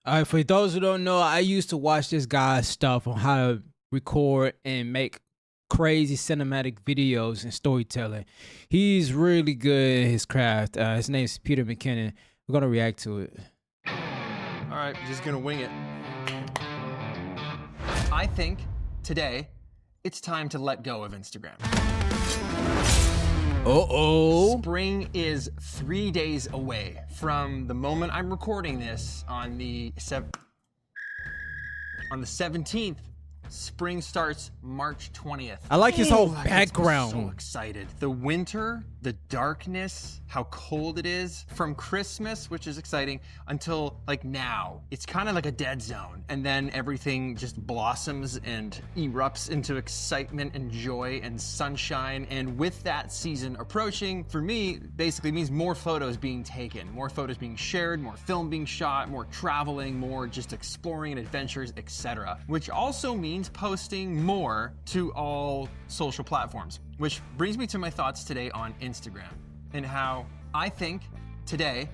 For those who don't know, I used to watch this guy's stuff on how to record and make crazy cinematic videos and storytelling. He's really good at his craft. His name's Peter McKinnon. We're gonna react to it. All right, just gonna wing it. I think today it's time to let go of Instagram. Uh-oh. Spring is 3 days away from the moment I'm recording this on the 17th. Spring starts March 20th. I like his whole I'm background. so excited. The winter, the darkness, how cold it is from Christmas, which is exciting, until like now. It's kind of like a dead zone. And then everything just blossoms and erupts into excitement and joy and sunshine. And with that season approaching, for me, basically means more photos being taken, more photos being shared, more film being shot, more traveling, more just exploring and adventures, etc. Which also means posting more to all social platforms, which brings me to my thoughts today on Instagram and how I think today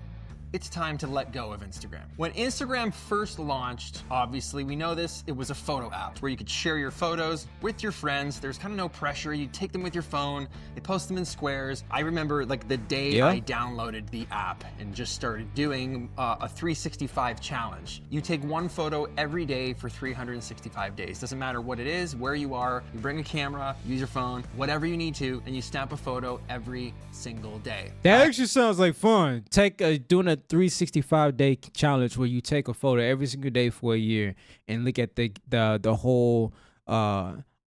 it's time to let go of Instagram. When Instagram first launched, obviously we know this, it was a photo app where you could share your photos with your friends. There's kind of no pressure. You take them with your phone, they post them in squares. I remember like the day I downloaded the app and just started doing a 365 challenge. You take one photo every day for 365 days. Doesn't matter what it is, where you are, you bring a camera, use your phone, whatever you need to, and you snap a photo every single day. That actually sounds like fun. Doing a 365-day challenge where you take a photo every single day for a year and look at the whole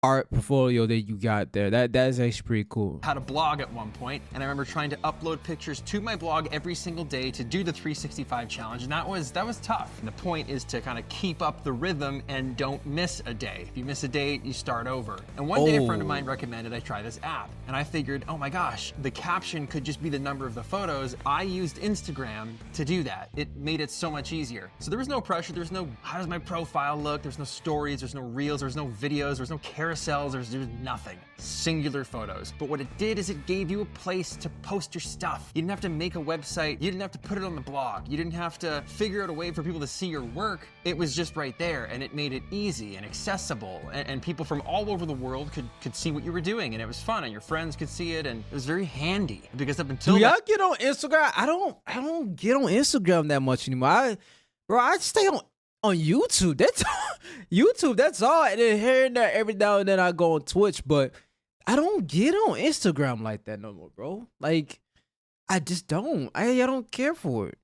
art portfolio that you got there. That is actually pretty cool. Had a blog at one point, and I remember trying to upload pictures to my blog every single day to do the 365 challenge, and that was tough. And the point is to kind of keep up the rhythm and don't miss a day. If you miss a day, you start over. And one day a friend of mine recommended I try this app, and I figured, oh my gosh, the caption could just be the number of the photos. I used Instagram to do that. It made it so much easier. So there was no pressure. There's no, how does my profile look? There's no stories, there's no reels, there's no videos, there's no carousels, there's nothing. Singular photos. But what it did is it gave you a place to post your stuff. You didn't have to make a website. You didn't have to put it on the blog. You didn't have to figure out a way for people to see your work. It was just right there, and it made it easy and accessible, and people from all over the world could see what you were doing, and it was fun, and your friends could see it, and it was very handy. Because up until do y'all get on Instagram? I don't get on Instagram that much anymore. I stay on YouTube. That's YouTube. That's all. And then here and there, every now and then I go on Twitch, but I don't get on Instagram like that no more, bro. Like, I just don't. I don't care for it.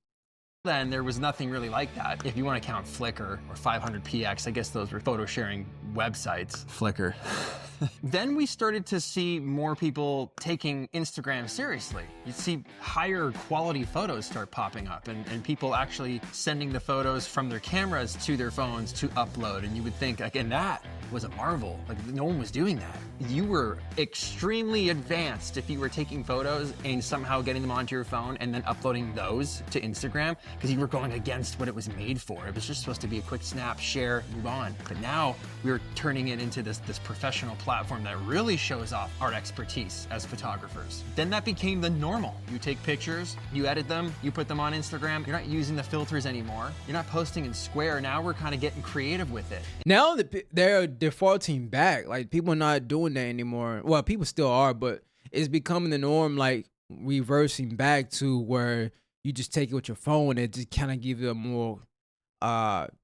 then there was nothing really like that. If you want to count Flickr or 500px, I guess those were photo sharing websites. Flickr. Then we started to see more people taking Instagram seriously. You'd see higher quality photos start popping up and people actually sending the photos from their cameras to their phones to upload. And you would think, again, that was a marvel. Like, no one was doing that. You were extremely advanced if you were taking photos and somehow getting them onto your phone and then uploading those to Instagram, because you were going against what it was made for. It was just supposed to be a quick snap, share, move on. But now we're turning it into this professional platform that really shows off our expertise as photographers. Then that became the normal. You take pictures, you edit them, you put them on Instagram. You're not using the filters anymore. You're not posting in Square. Now we're kind of getting creative with it. Now they're defaulting back. Like, people are not doing that anymore. Well, people still are, but it's becoming the norm, like reversing back to where you just take it with your phone and just kind of give it a more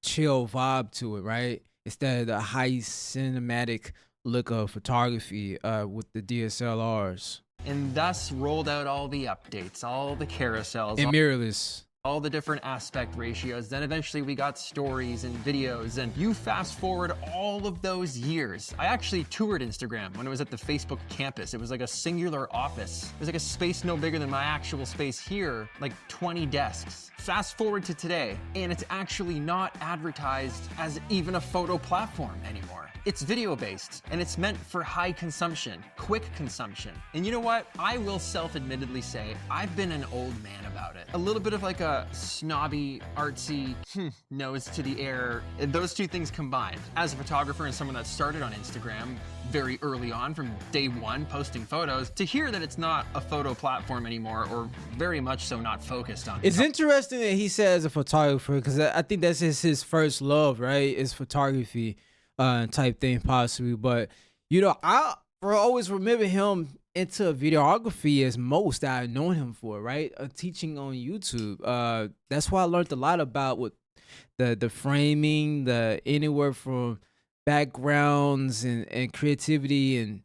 chill vibe to it, right? Instead of the high cinematic look of photography with the DSLRs. And thus rolled out all the updates, all the carousels, and mirrorless. All the different aspect ratios. Then eventually we got stories and videos, and you fast forward all of those years. I actually toured Instagram when it was at the Facebook campus. It was like a singular office. It was like a space no bigger than my actual space here, like 20 desks. Fast forward to today, and it's actually not advertised as even a photo platform anymore. It's video-based, and it's meant for high consumption, quick consumption. And you know what? I will self-admittedly say I've been an old man about it. A little bit of like a snobby, artsy nose to the air. Those two things combined. As a photographer and someone that started on Instagram very early on, from day one, posting photos, to hear that it's not a photo platform anymore, or very much so not focused on. It's interesting that he says a photographer, because I think that's his first love, right? Is photography, type thing possibly. But I always remember him into videography as most that I've known him for, right? Teaching on YouTube. That's why I learned a lot about what the framing, the anywhere from backgrounds and creativity, and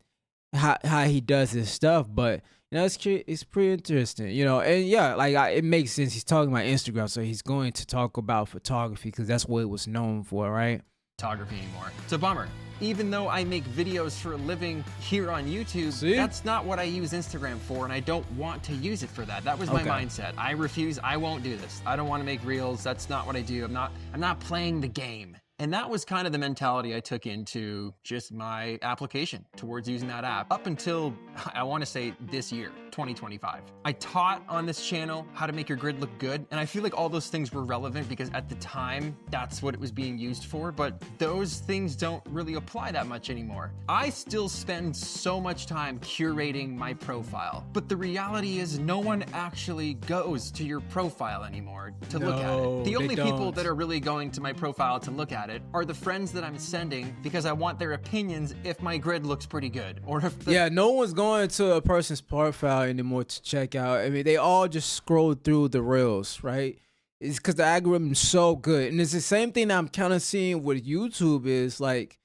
how he does his stuff. But it's pretty interesting, and yeah, like it makes sense. He's talking about Instagram, so he's going to talk about photography because that's what it was known for, right? Photography anymore. It's a bummer. Even though I make videos for a living here on YouTube, that's not what I use Instagram for, and I don't want to use it for that. That was my mindset. I refuse. I won't do this. I don't want to make reels. That's not what I do. I'm not playing the game. And that was kind of the mentality I took into just my application towards using that app up until, I want to say, this year, 2025. I taught on this channel how to make your grid look good, and I feel like all those things were relevant because at the time, that's what it was being used for, but those things don't really apply that much anymore. I still spend so much time curating my profile, but the reality is no one actually goes to your profile anymore to look at it. The only people that are really going to my profile to look at it are the friends that I'm sending because I want their opinions if my grid looks pretty good, or if no one's going to a person's profile anymore to check out. I mean, they all just scroll through the reels, right? It's because the algorithm's so good, and it's the same thing that I'm kind of seeing with YouTube. Is like,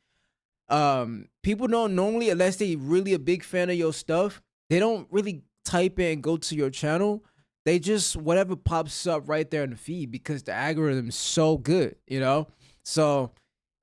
people don't normally, unless they really a big fan of your stuff, they don't really type in and go to your channel. They just whatever pops up right there in the feed because the algorithm's so good, So,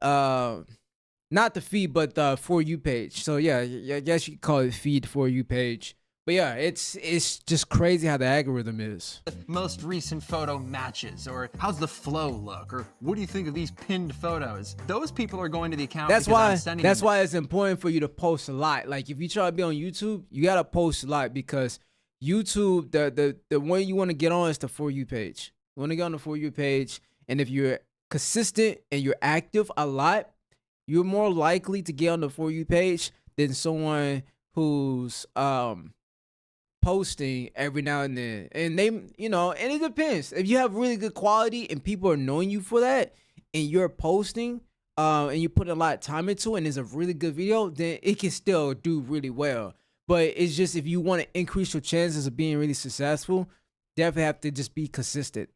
not the feed, but the For You page. So yeah, I guess you could call it feed For You page. But yeah, it's just crazy how the algorithm is. Most recent photo matches, or how's the flow look, or what do you think of these pinned photos? Those people are going to the account. That's why it's important for you to post a lot. Like if you try to be on YouTube, you gotta post a lot because YouTube, the one you want to get on is the For You page. You want to get on the For You page, and if you're consistent and you're active a lot, you're more likely to get on the For You page than someone who's posting every now and then. And they, and it depends. If you have really good quality and people are knowing you for that, and you're posting and you put a lot of time into it and it's a really good video, then it can still do really well. But it's just, if you want to increase your chances of being really successful, definitely have to just be consistent,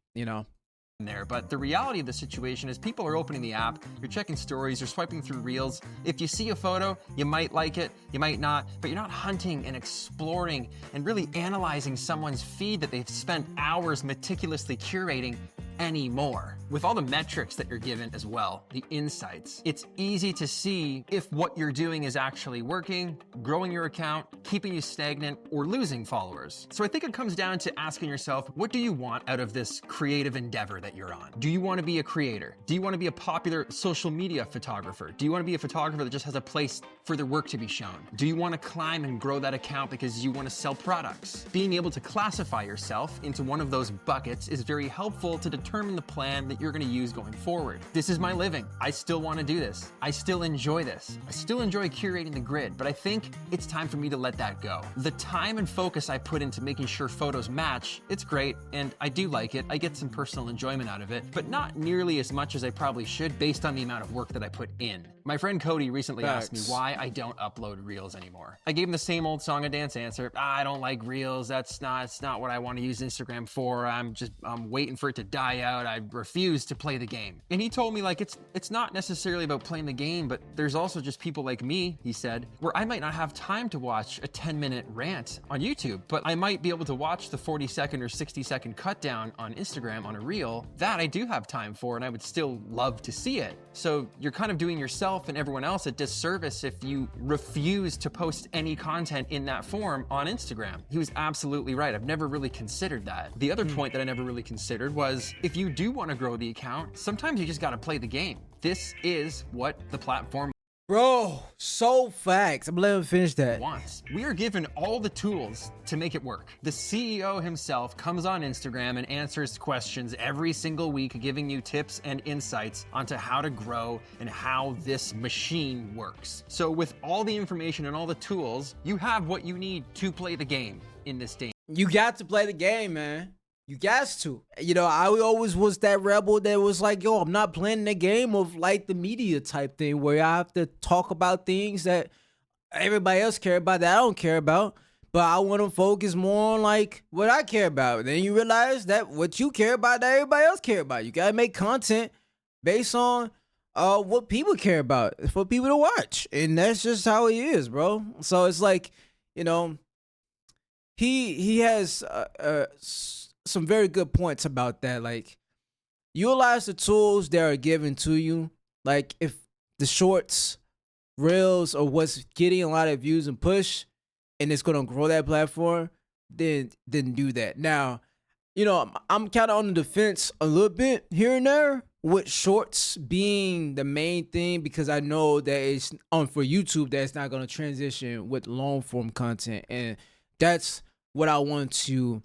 there. But the reality of the situation is people are opening the app, you're checking stories, you're swiping through reels. If you see a photo, you might like it, you might not, but you're not hunting and exploring and really analyzing someone's feed that they've spent hours meticulously curating anymore. With all the metrics that you're given as well, the insights, it's easy to see if what you're doing is actually working, growing your account, keeping you stagnant, or losing followers. So I think it comes down to asking yourself, what do you want out of this creative endeavor that you're on? Do you want to be a creator? Do you want to be a popular social media photographer? Do you want to be a photographer that just has a place for their work to be shown? Do you want to climb and grow that account because you want to sell products? Being able to classify yourself into one of those buckets is very helpful to determine the plan that you're going to use going forward. This is my living. I still want to do this. I still enjoy this. I still enjoy curating the grid, but I think it's time for me to let that go. The time and focus I put into making sure photos match, it's great, and I do like it. I get some personal enjoyment out of it, but not nearly as much as I probably should based on the amount of work that I put in. My friend Cody recently asked me why I don't upload reels anymore. I gave him the same old song and dance answer. I don't like reels. It's not what I want to use Instagram for. I'm waiting for it to die out. I refuse to play the game. And he told me, like, it's not necessarily about playing the game, but there's also just people like me, he said, where I might not have time to watch a 10-minute rant on YouTube, but I might be able to watch the 40-second or 60-second cut down on Instagram on a reel. That I do have time for, and I would still love to see it. So you're kind of doing yourself and everyone else a disservice if you refuse to post any content in that form on Instagram. He was absolutely right. I've never really considered that. The other point that I never really considered was, if you do want to grow the account, sometimes you just got to play the game. This is what the platform Bro, so facts. I'm letting him finish that. Wants. We are given all the tools to make it work. The CEO himself comes on Instagram and answers questions every single week, giving you tips and insights onto how to grow and how this machine works. So with all the information and all the tools, you have what you need to play the game in this day. You got to play the game, man. You got to. You know, I always was that rebel that was like, yo, I'm not playing the game of like the media type thing where I have to talk about things that everybody else care about that I don't care about. But I want to focus more on like what I care about. Then you realize that what you care about, that everybody else care about. You gotta make content based on what people care about for people to watch. And that's just how it is, bro. So it's like, you know, he has some very good points about that. Like, utilize the tools that are given to you. Like, if the shorts, reels, or what's getting a lot of views and push, and it's gonna grow that platform, then do that. Now, you know, I'm kind of on the defense a little bit here and there with shorts being the main thing because I know that it's on for YouTube that it's not gonna transition with long form content, and that's what I want to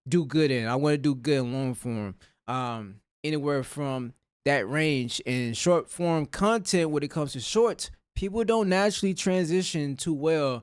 do good in. I want to do good in long form. Anywhere from that range in short form content when it comes to shorts, people don't naturally transition too well.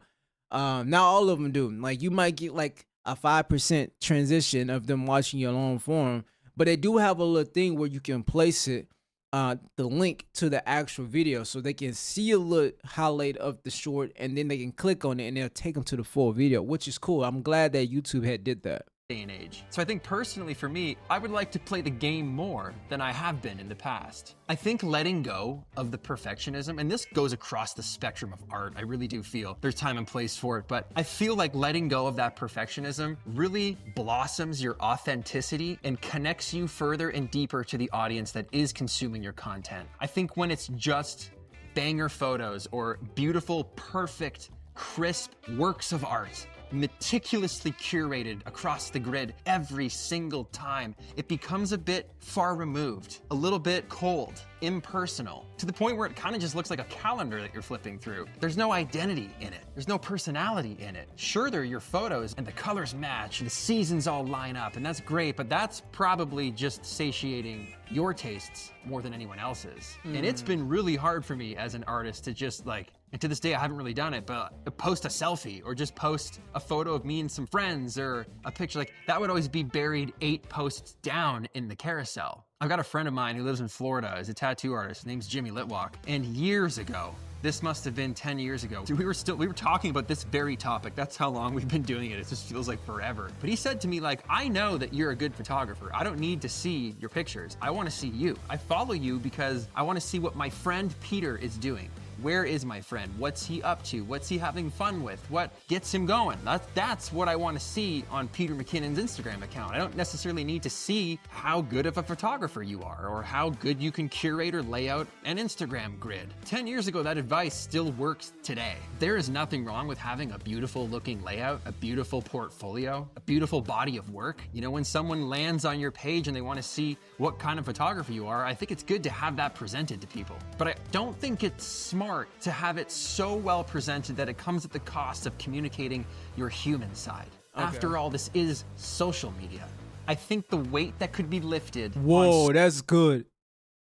Not all of them do. Like you might get like a 5% transition of them watching your long form, but they do have a little thing where you can place it, the link to the actual video so they can see a little highlight of the short and then they can click on it and it'll take them to the full video, which is cool. I'm glad that YouTube had did that. And age. So I think personally for me, I would like to play the game more than I have been in the past. I think letting go of the perfectionism, and this goes across the spectrum of art, I really do feel there's time and place for it, but I feel like letting go of that perfectionism really blossoms your authenticity and connects you further and deeper to the audience that is consuming your content. I think when it's just banger photos or beautiful, perfect, crisp works of art, meticulously curated across the grid every single time, it becomes a bit far removed, a little bit cold, impersonal, to the point where it kind of just looks like a calendar that you're flipping through. There's no identity in it. There's no personality in it. Sure, they're your photos and the colors match and the seasons all line up, and that's great, but that's probably just satiating your tastes more than anyone else's. And it's been really hard for me as an artist to just like, and to this day I haven't really done it, but post a selfie or just post a photo of me and some friends or a picture, like that would always be buried 8 posts down in the carousel. I've got a friend of mine who lives in Florida, is a tattoo artist, his name's Jimmy Litwalk, and years ago, this must have been 10 years ago, we were talking about this very topic. That's how long we've been doing it. It just feels like forever. But he said to me, like, I know that you're a good photographer. I don't need to see your pictures. I want to see you. I follow you because I want to see what my friend Peter is doing. Where is my friend? What's he up to? What's he having fun with? What gets him going? That's what I want to see on Peter McKinnon's Instagram account. I don't necessarily need to see how good of a photographer you are or how good you can curate or lay out an Instagram grid. 10 years ago, that advice still works today. There is nothing wrong with having a beautiful looking layout, a beautiful portfolio, a beautiful body of work. You know, when someone lands on your page and they want to see what kind of photographer you are, I think it's good to have that presented to people. But I don't think it's smart to have it so well presented that it comes at the cost of communicating your human side. Okay. After all, this is social media. I think the weight that could be lifted. Whoa, that's good.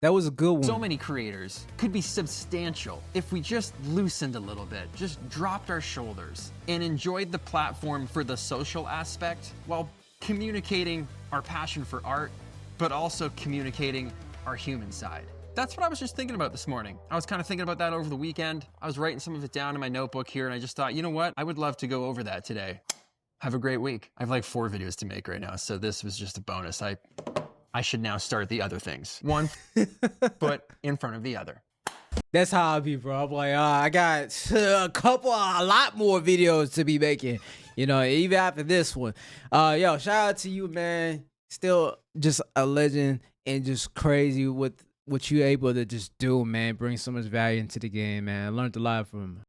That was a good one. So many creators could be substantial if we just loosened a little bit, just dropped our shoulders and enjoyed the platform for the social aspect while communicating our passion for art, but also communicating our human side. That's what I was just thinking about this morning. I was kind of thinking about that over the weekend. I was writing some of it down in my notebook here and I just thought, you know what? I would love to go over that today. Have a great week. I have like 4 videos to make right now, so this was just a bonus. I should now start the other things. One foot in front of the other. That's how I be, bro. I'm like, I got a lot more videos to be making, you know, even after this one. Yo, shout out to you, man. Still just a legend and just crazy with what you able to just do, man. Bring so much value into the game, man. I learned a lot from him.